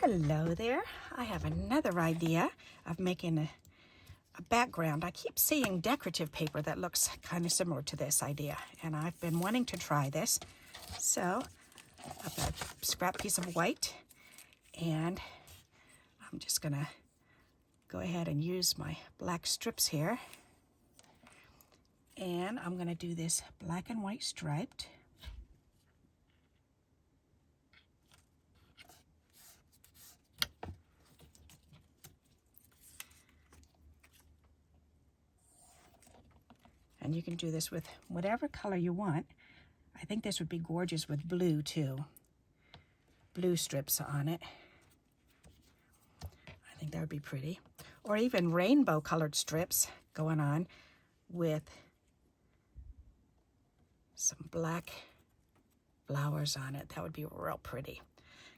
Hello there. I have another idea of making a background. I keep seeing decorative paper that looks kind of similar to this idea, and I've been wanting to try this. So I've got a scrap piece of white, and I'm just gonna go ahead and use my black strips here. And I'm gonna do this black and white striped. And you can do this with whatever color you want. I think this would be gorgeous with blue too. Blue strips on it. I think that would be pretty. Or even rainbow colored strips going on with some black flowers on it. That would be real pretty.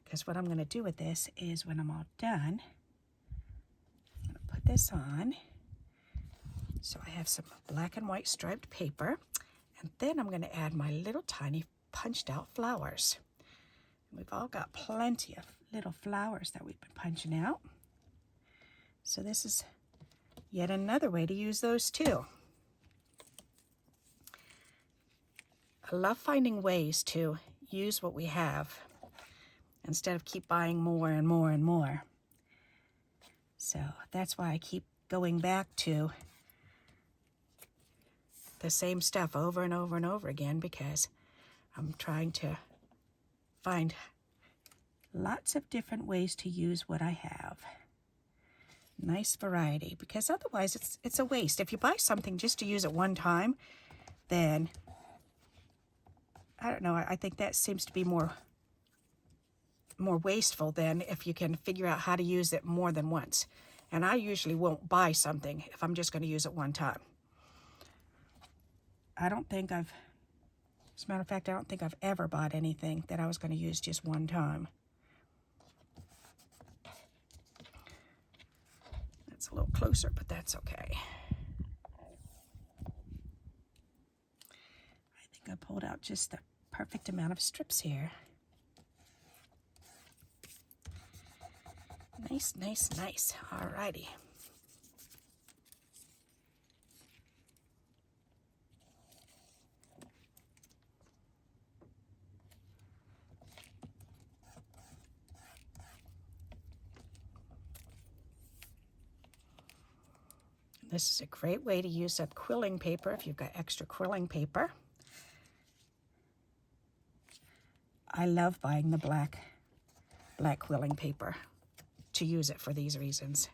Because what I'm going to do with this is when I'm all done, I'm going to put this on. So I have some black and white striped paper, and then I'm going to add my little tiny punched out flowers. We've all got plenty of little flowers that we've been punching out. So this is yet another way to use those too. I love finding ways to use what we have instead of keep buying more and more and more. So that's why I keep going back to the same stuff over and over and over again, because I'm trying to find lots of different ways to use what I have. Nice variety, because otherwise it's a waste. If you buy something just to use it one time, then I don't know, I think that seems to be more wasteful than if you can figure out how to use it more than once. And I usually won't buy something if I'm just going to use it one time. I don't think as a matter of fact, I don't think I've ever bought anything that I was going to use just one time. That's a little closer, but that's okay. I think I pulled out just the perfect amount of strips here. Nice, nice, nice. All righty. This is a great way to use up quilling paper if you've got extra quilling paper. I love buying the black quilling paper to use it for these reasons.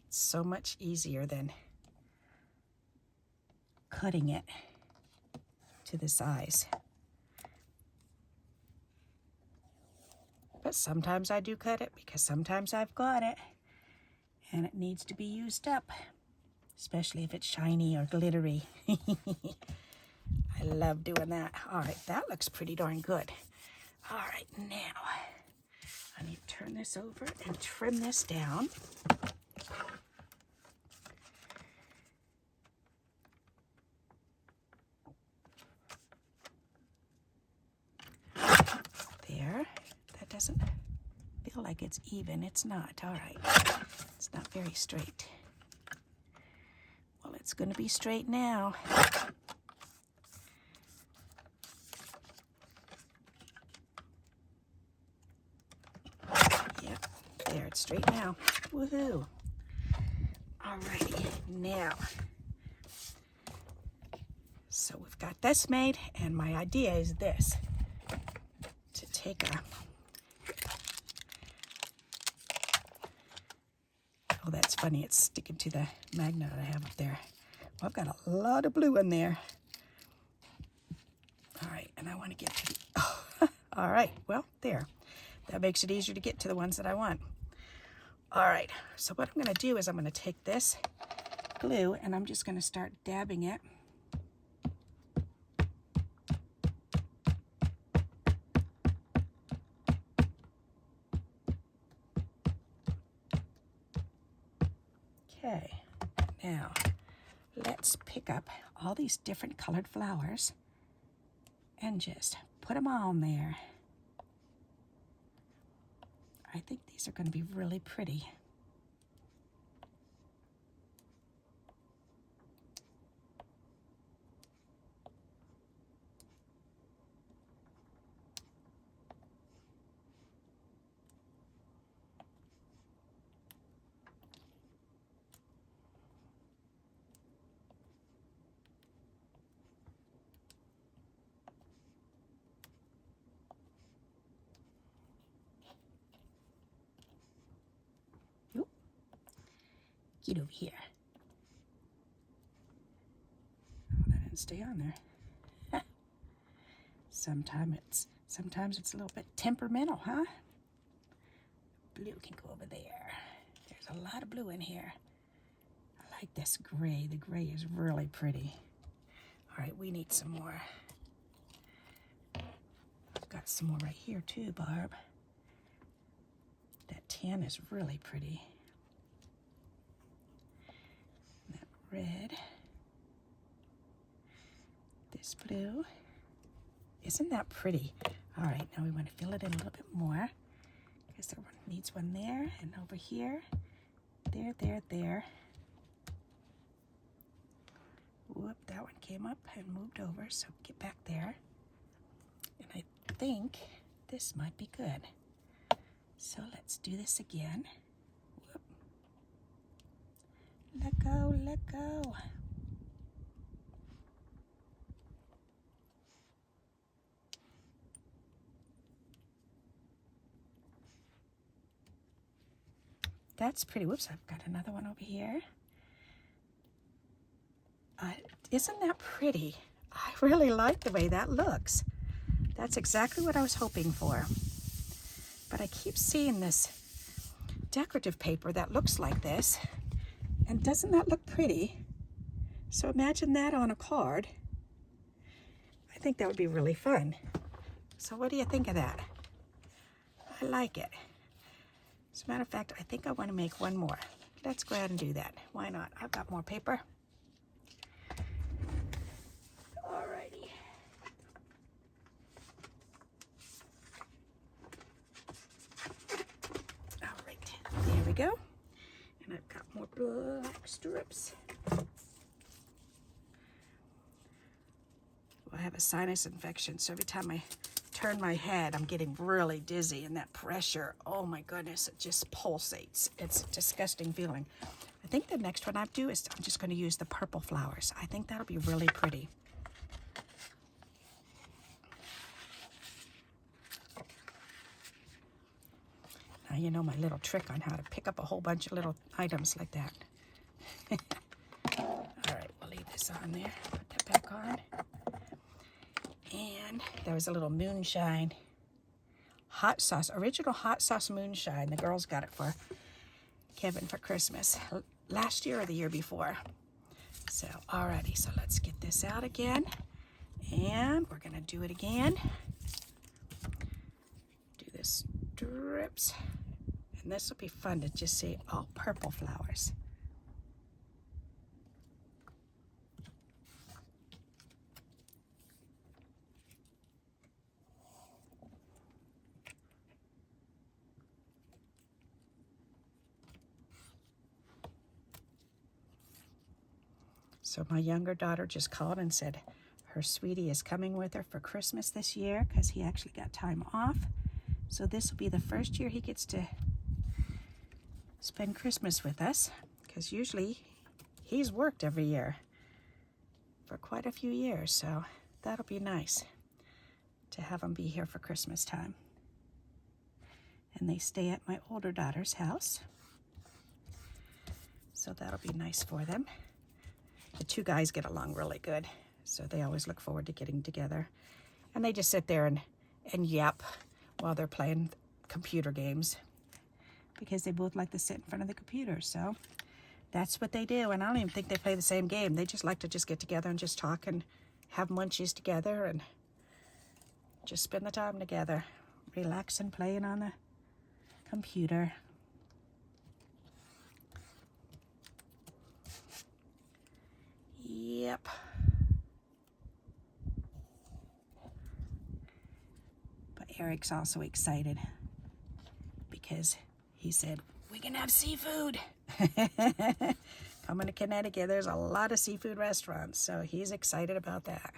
It's so much easier than cutting it to the size. But sometimes I do cut it because sometimes I've got it and it needs to be used up, especially if it's shiny or glittery. I love doing that. All right, that looks pretty darn good. All right, now I need to turn this over and trim this down. There, that doesn't feel like it's even. It's not. All right, it's not very straight. Well, it's going to be straight now. Yep, there, it's straight now. Woohoo! All righty, now. So we've got this made, and my idea is this: to take a, oh, that's funny, it's sticking to the magnet I have up there. Well, I've got a lot of blue in there. All right, and I want to get to the, oh, all right, well, there. That makes it easier to get to the ones that I want. All right, so what I'm going to do is I'm going to take this glue and I'm just going to start dabbing it. Okay, now let's pick up all these different colored flowers and just put them on there. I think these are going to be really pretty. Get over here. Oh, that didn't stay on there. Sometimes it's a little bit temperamental, huh? Blue can go over there. There's a lot of blue in here. I like this gray. The gray is really pretty. All right, we need some more. I've got some more right here too, Barb. That tan is really pretty. That red. This blue. Isn't that pretty? All right, now we want to fill it in a little bit more. Because there needs one there and over here. There, there, there. Whoop, that one came up and moved over, so get back there. And I think this might be good. So let's do this again. Whoop. Let go, let go. That's pretty. Whoops, I've got another one over here. Isn't that pretty? I really like the way that looks. That's exactly what I was hoping for. But I keep seeing this decorative paper that looks like this. And doesn't that look pretty? So imagine that on a card. I think that would be really fun. So what do you think of that? I like it. As a matter of fact, I think I want to make one more. Let's go ahead and do that. Why not? I've got more paper. Alrighty. Alright, there we go. And I've got more black strips. I have a sinus infection, so every time I turn my head, I'm getting really dizzy, and that pressure, oh my goodness, it just pulsates. It's a disgusting feeling. I think the next one I do is I'm just going to use the purple flowers. I think that'll be really pretty. Now you know my little trick on how to pick up a whole bunch of little items like that. All right, we'll leave this on there. Put that back on. And there was a little moonshine hot sauce, original hot sauce moonshine. The girls got it for Kevin for Christmas last year or the year before. So, alrighty, so let's get this out again. And we're gonna do it again. Do the strips. And this will be fun to just see all purple flowers. So my younger daughter just called and said her sweetie is coming with her for Christmas this year because he actually got time off. So this will be the first year he gets to spend Christmas with us, because usually he's worked every year for quite a few years. So that'll be nice to have him be here for Christmas time. And they stay at my older daughter's house. So that'll be nice for them. The two guys get along really good, so they always look forward to getting together. And they just sit there and yap while they're playing computer games, because they both like to sit in front of the computer. So that's what they do. And I don't even think they play the same game. They just like to just get together and just talk and have munchies together and just spend the time together, relaxing, playing on the computer. Yep. But Eric's also excited because he said, we can have seafood. Coming to Connecticut, there's a lot of seafood restaurants, so he's excited about that.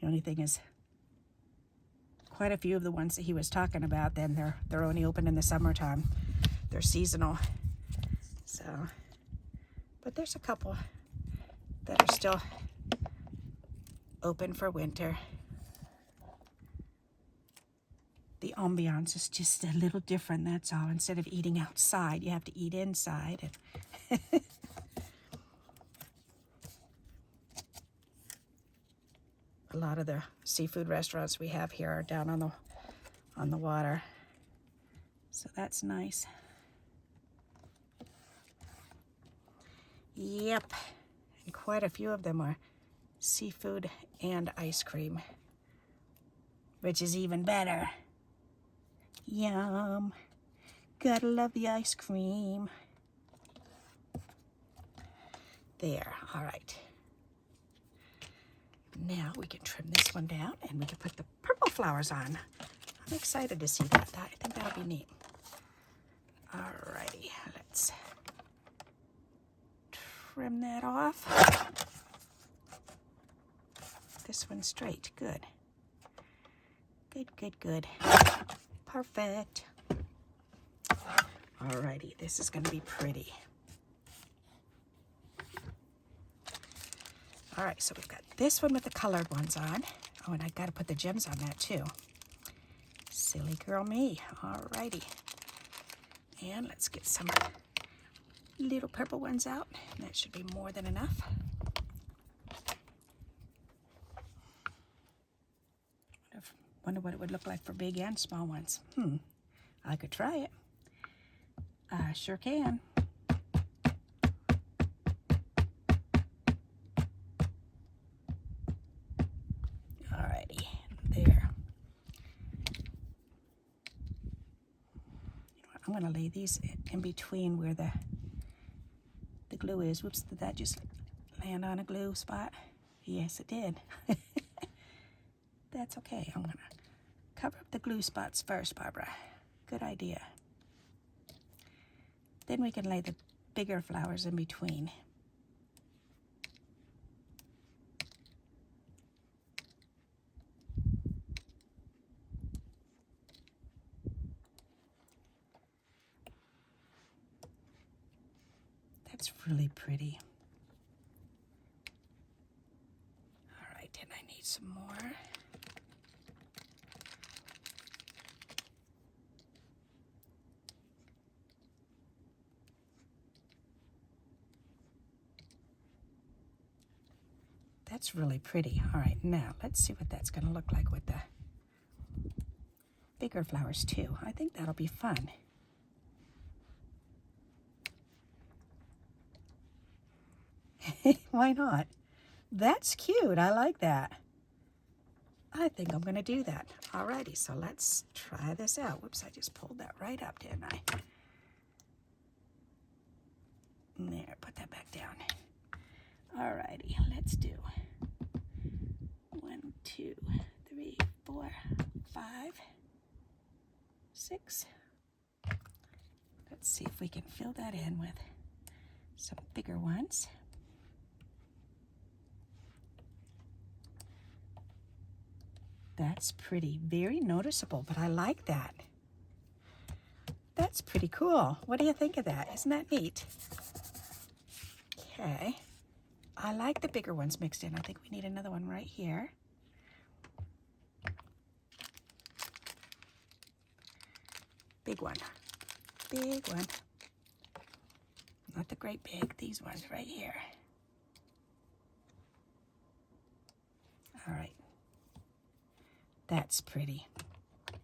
The only thing is, quite a few of the ones that he was talking about, then they're only open in the summertime. They're seasonal. So, but there's a couple that are still open for winter. The ambiance is just a little different, that's all. Instead of eating outside, you have to eat inside. A lot of the seafood restaurants we have here are down on the water. So that's nice. Yep. And quite a few of them are seafood and ice cream, which is even better. Yum. Gotta love the ice cream. There. All right. Now we can trim this one down and we can put the purple flowers on. I'm excited to see that. I think that'll be neat. Alrighty, let's trim that off. This one's straight. Good. Good, good, good. Perfect. Alrighty, this is going to be pretty. All right, so we've got this one with the colored ones on. Oh, and I got to put the gems on that too. Silly girl me. All righty. And let's get some little purple ones out. That should be more than enough. Wonder what it would look like for big and small ones. I could try it. I sure can. I'm going to lay these in between where the glue is. Whoops, did that just land on a glue spot? Yes, it did. That's okay. I'm going to cover up the glue spots first, Barbara. Good idea. Then we can lay the bigger flowers in between. That's really pretty. All right, and I need some more. That's really pretty. All right, now let's see what that's going to look like with the bigger flowers too. I think that'll be fun. Why not? That's cute. I like that. I think I'm going to do that. Alrighty, so let's try this out. Whoops, I just pulled that right up, didn't I? There, put that back down. Alrighty, let's do 1, 2, 3, 4, 5, 6. Let's see if we can fill that in with some bigger ones. That's pretty, very noticeable, but I like that. That's pretty cool. What do you think of that? Isn't that neat? Okay. I like the bigger ones mixed in. I think we need another one right here. Big one. Big one. Not the great big, these ones right here. All right. That's pretty. I'm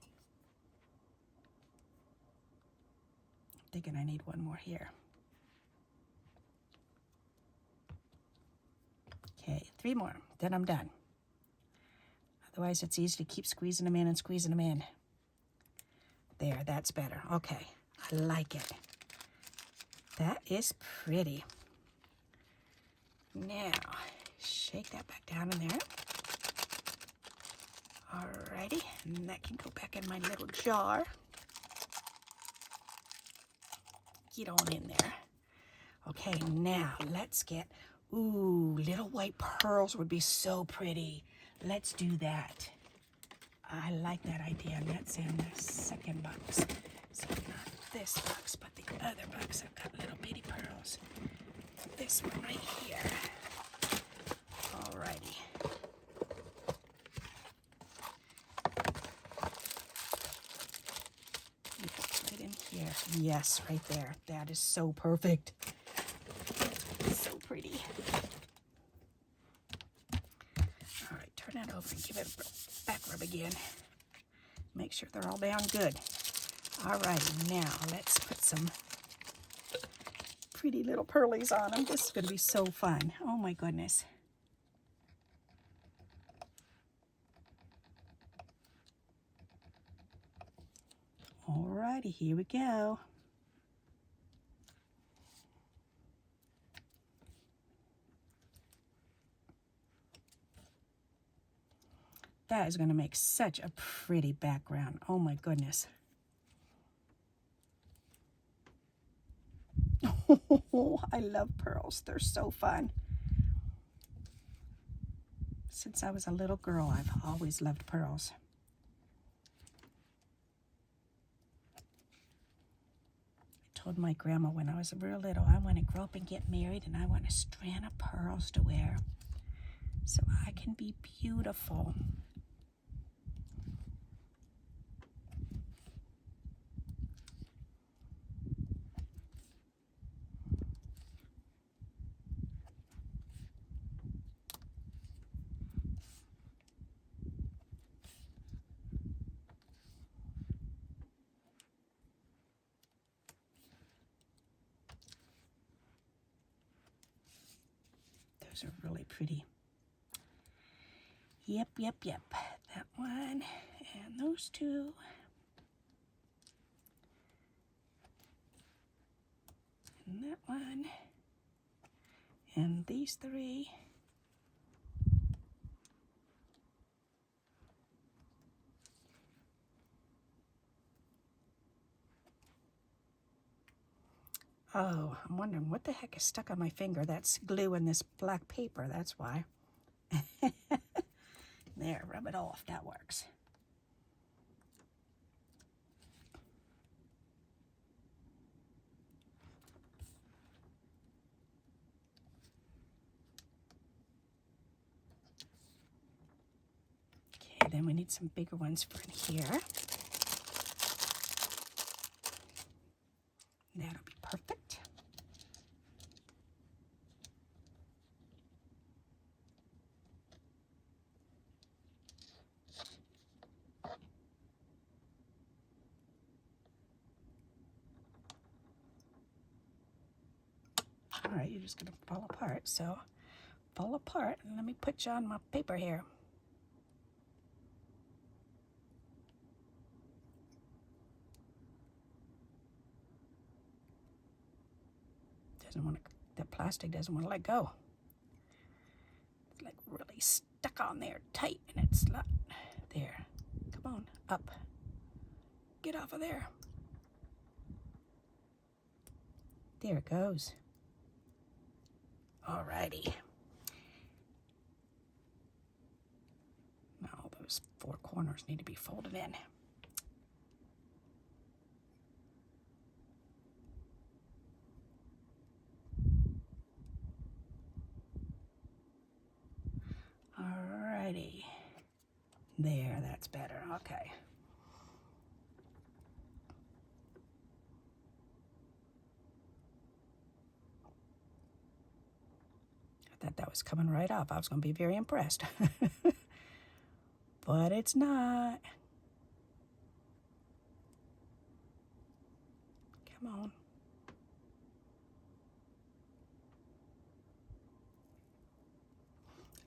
thinking I need one more here. Okay, 3 more, then I'm done. Otherwise, it's easy to keep squeezing them in and squeezing them in. There, that's better. Okay, I like it. That is pretty. Now, shake that back down in there. Alrighty. Alrighty, and that can go back in my little jar. Get on in there. Okay, now let's get, ooh, little white pearls would be so pretty. Let's do that. I like that idea, and that's in the second box. So not this box, but the other box. I've got little bitty pearls. This one right here. Alrighty. Right in here. Yes, right there. That is so perfect. So pretty. All right, turn that over and give it a back rub again. Make sure they're all down good. All right, now let's put some pretty little pearlies on them. This is going to be so fun. Oh my goodness. Alrighty, here we go. That is going to make such a pretty background. Oh my goodness. Oh, I love pearls. They're so fun. Since I was a little girl, I've always loved pearls. I told my grandma when I was real little, I want to grow up and get married, and I want a strand of pearls to wear so I can be beautiful. Those are really pretty. Yep. That one and those two. And that one. And these three. Oh, I'm wondering what the heck is stuck on my finger. That's glue in this black paper, that's why. There, rub it off, that works. Okay, then we need some bigger ones for in here. That'll be perfect. All right, you're just gonna fall apart. So fall apart, and let me put you on my paper here. Doesn't want to, the plastic doesn't want to let go. It's like really stuck on there tight, and it's not there. Come on, up. Get off of there. There it goes. Alrighty. Now those four corners need to be folded in. Alrighty. There, that's better. Okay. I thought that was coming right off. I was going to be very impressed. But it's not. Come on.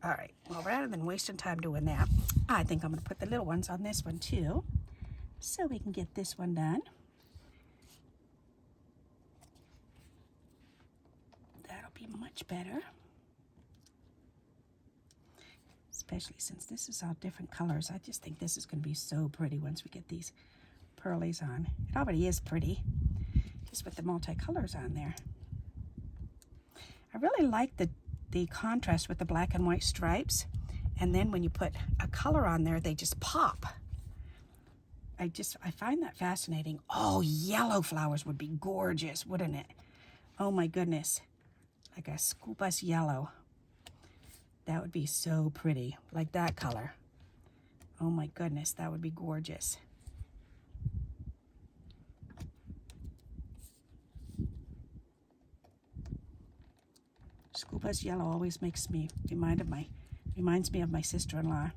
All right, well, rather than wasting time doing that, I think I'm going to put the little ones on this one too, so we can get this one done. That'll be much better. So especially since this is all different colors. I just think this is going to be so pretty once we get these pearlies on. It already is pretty, just with the multicolors on there. I really like the contrast with the black and white stripes, and then when you put a color on there, they just pop. I find that fascinating. Oh, yellow flowers would be gorgeous, wouldn't it? Oh my goodness, like a scoopus yellow. That would be so pretty, like that color. Oh my goodness, that would be gorgeous. Scoopus yellow always makes me reminds me of my sister-in-law.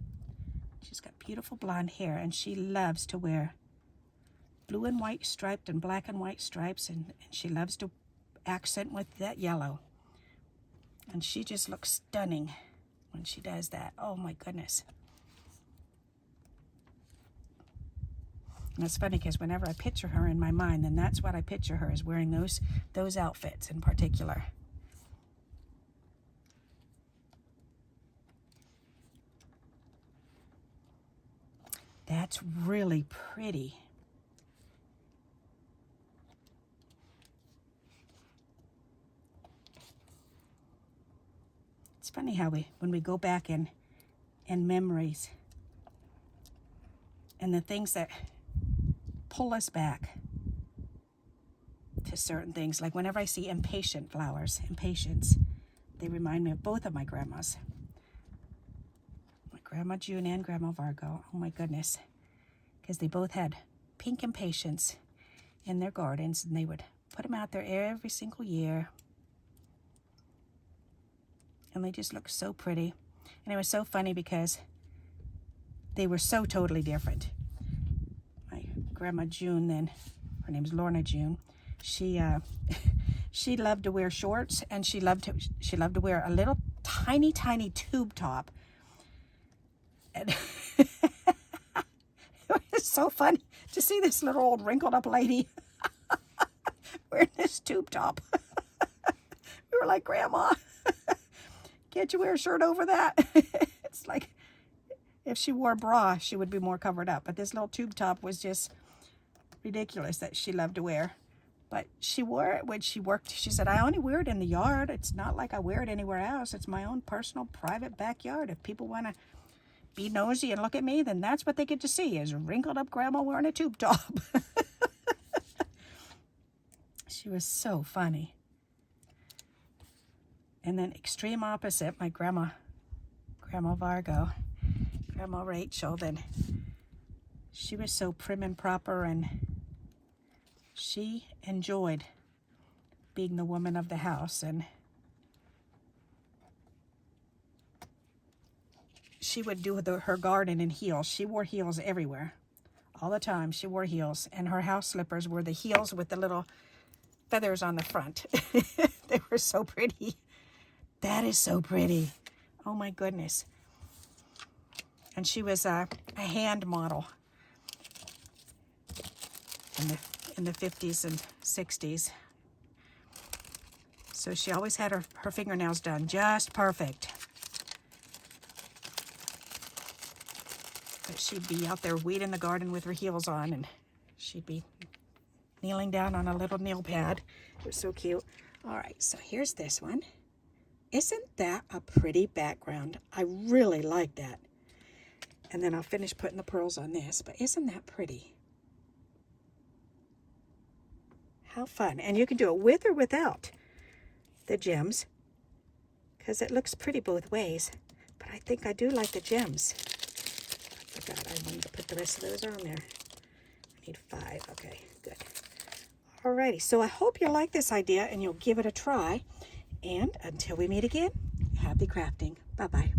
She's got beautiful blonde hair, and she loves to wear blue and white striped and black and white stripes, and she loves to accent with that yellow. And she just looks stunning when she does that. Oh my goodness. And it's funny because whenever I picture her in my mind, then that's what I picture her as, wearing those outfits in particular. That's really pretty. It's funny how when we go back in memories and the things that pull us back to certain things, like whenever I see impatient flowers, impatiens, they remind me of both of my grandmas. Grandma June and Grandma Vargo. Oh my goodness. Because they both had pink impatiens in their gardens, and they would put them out there every single year. And they just looked so pretty. And it was so funny because they were so totally different. My Grandma June, then, her name's Lorna June, she she loved to wear shorts, and she loved to wear a little tiny tube top. And it was so funny to see this little old wrinkled up lady wearing this tube top. We were like, Grandma, can't you wear a shirt over that? It's like, if she wore a bra, she would be more covered up. But this little tube top was just ridiculous that she loved to wear. But she wore it when she worked. She said, I only wear it in the yard. It's not like I wear it anywhere else. It's my own personal private backyard. If people want to be nosy and look at me, then that's what they get to see, is a wrinkled up grandma wearing a tube top. She was so funny. And then extreme opposite, my Grandma Vargo, Grandma Rachel, then she was so prim and proper, and she enjoyed being the woman of the house, and she would do her garden in heels. She wore heels everywhere. All the time she wore heels, and her house slippers were the heels with the little feathers on the front. They were so pretty. That is so pretty. Oh my goodness. And she was a hand model in the 50s and 60s. So she always had her fingernails done just perfect. But she'd be out there weeding the garden with her heels on, and she'd be kneeling down on a little nail pad. It was so cute. All right, so here's this one. Isn't that a pretty background? I really like that. And then I'll finish putting the pearls on this, but isn't that pretty? How fun. And you can do it with or without the gems, because it looks pretty both ways. But I think I do like the gems. I forgot I wanted to put the rest of those on there. I need 5. Okay, good. Alrighty, so I hope you like this idea and you'll give it a try. And until we meet again, happy crafting. Bye-bye.